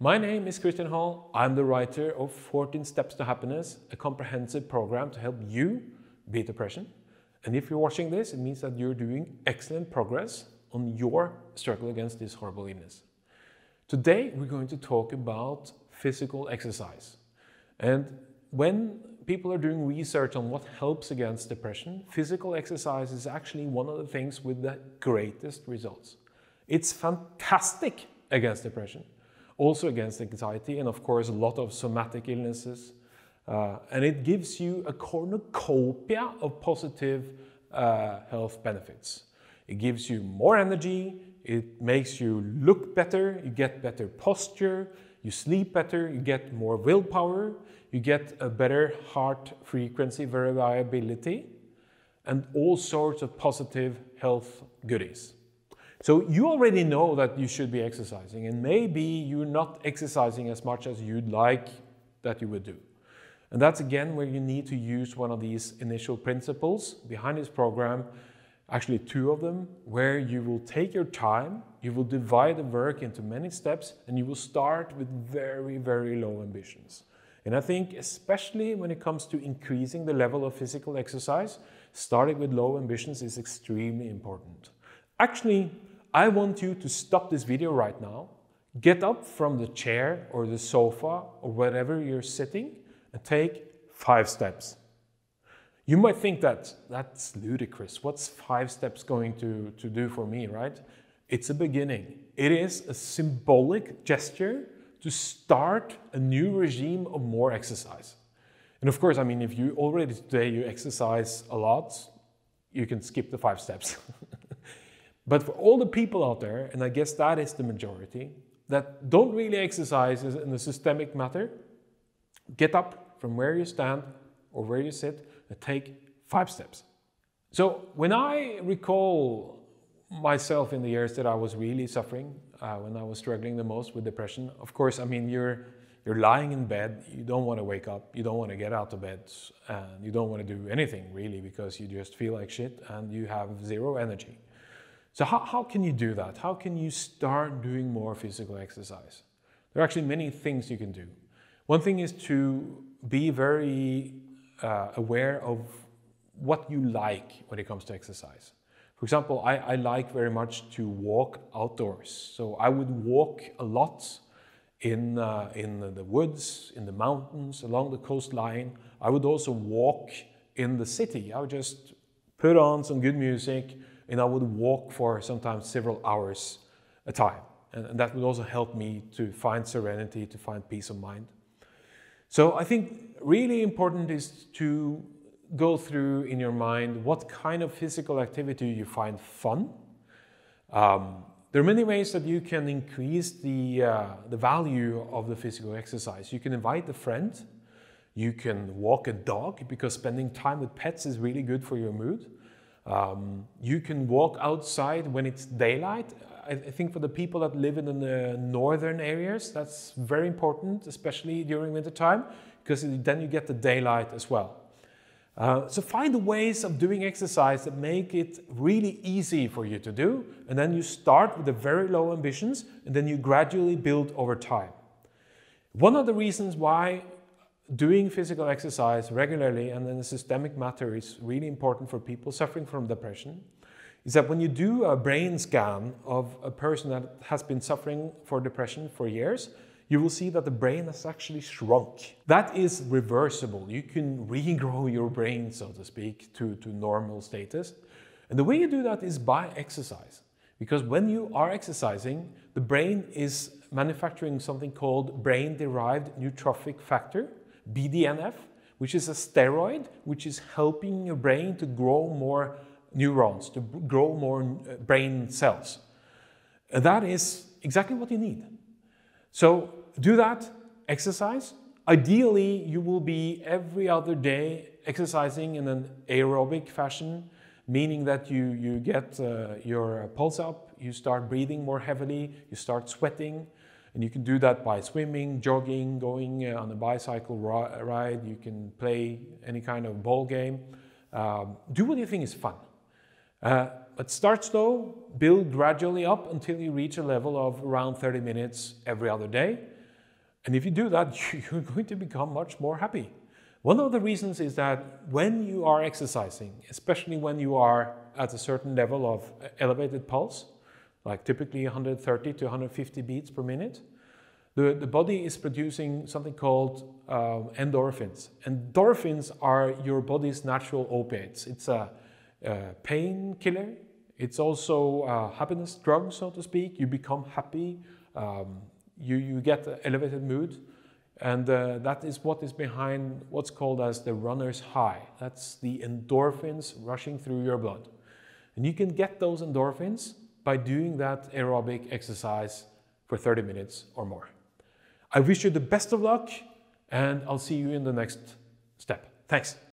My name is Christian Hall. I'm the writer of 14 Steps to Happiness, a comprehensive program to help you beat depression. And if you're watching this, it means that you're doing excellent progress on your struggle against this horrible illness. Today, we're going to talk about physical exercise. And when people are doing research on what helps against depression, physical exercise is actually one of the things with the greatest results. It's fantastic against depression, also against anxiety, and of course a lot of somatic illnesses. And it gives you a cornucopia of positive health benefits. It gives you more energy, it makes you look better, you get better posture, you sleep better, you get more willpower, you get a better heart frequency variability, and all sorts of positive health goodies. So you already know that you should be exercising, and maybe you're not exercising as much as you'd like that you would do. And that's again where you need to use one of these initial principles behind this program, actually two of them, where you will take your time, you will divide the work into many steps, and you will start with very, very low ambitions. And I think especially when it comes to increasing the level of physical exercise, starting with low ambitions is extremely important. Actually, I want you to stop this video right now, get up from the chair or the sofa or wherever you're sitting and take 5 steps. You might think that that's ludicrous. What's 5 steps going to do for me, right? It's a beginning. It is a symbolic gesture to start a new regime of more exercise. And of course, I mean, if you already today you exercise a lot, you can skip the 5 steps. But for all the people out there, and I guess that is the majority, that don't really exercise in a systemic matter, get up from where you stand or where you sit and take 5 steps. So when I recall myself in the years that I was really suffering, when I was struggling the most with depression, of course, I mean, you're lying in bed, you don't want to wake up, you don't want to get out of bed, and you don't want to do anything really because you just feel like shit and you have zero energy. So how can you do that? How can you start doing more physical exercise? There are actually many things you can do. One thing is to be very aware of what you like when it comes to exercise. For example, I like very much to walk outdoors. So I would walk a lot in the woods, in the mountains, along the coastline. I would also walk in the city. I would just put on some good music and I would walk for sometimes several hours a time. And that would also help me to find serenity, to find peace of mind. So I think really important is to go through in your mind what kind of physical activity you find fun. There are many ways that you can increase the value of the physical exercise. You can invite a friend, you can walk a dog because spending time with pets is really good for your mood. You can walk outside when it's daylight. I think for the people that live in the northern areas, that's very important, especially during winter time, because then you get the daylight as well. So find ways of doing exercise that make it really easy for you to do, and then you start with the very low ambitions, and then you gradually build over time. One of the reasons why doing physical exercise regularly and in a systemic matter is really important for people suffering from depression is that when you do a brain scan of a person that has been suffering for depression for years, you will see that the brain has actually shrunk. That is reversible. You can regrow your brain, so to speak, to normal status. And the way you do that is by exercise. Because when you are exercising, the brain is manufacturing something called brain-derived neurotrophic factor, BDNF, which is a steroid which is helping your brain to grow more neurons, to grow more brain cells. And that is exactly what you need. So do that, exercise. Ideally, you will be every other day exercising in an aerobic fashion, meaning that you get your pulse up, you start breathing more heavily, you start sweating. And you can do that by swimming, jogging, going on a bicycle ride. You can play any kind of ball game. Do what you think is fun. But start slow, build gradually up until you reach a level of around 30 minutes every other day. And if you do that, you're going to become much more happy. One of the reasons is that when you are exercising, especially when you are at a certain level of elevated pulse, like typically 130 to 150 beats per minute, the body is producing something called endorphins. Endorphins are your body's natural opiates. It's a painkiller. It's also a happiness drug, so to speak. You become happy. You get an elevated mood. And that is what is behind what's called as the runner's high. That's the endorphins rushing through your blood. And you can get those endorphins by doing that aerobic exercise for 30 minutes or more. I wish you the best of luck, and I'll see you in the next step. Thanks.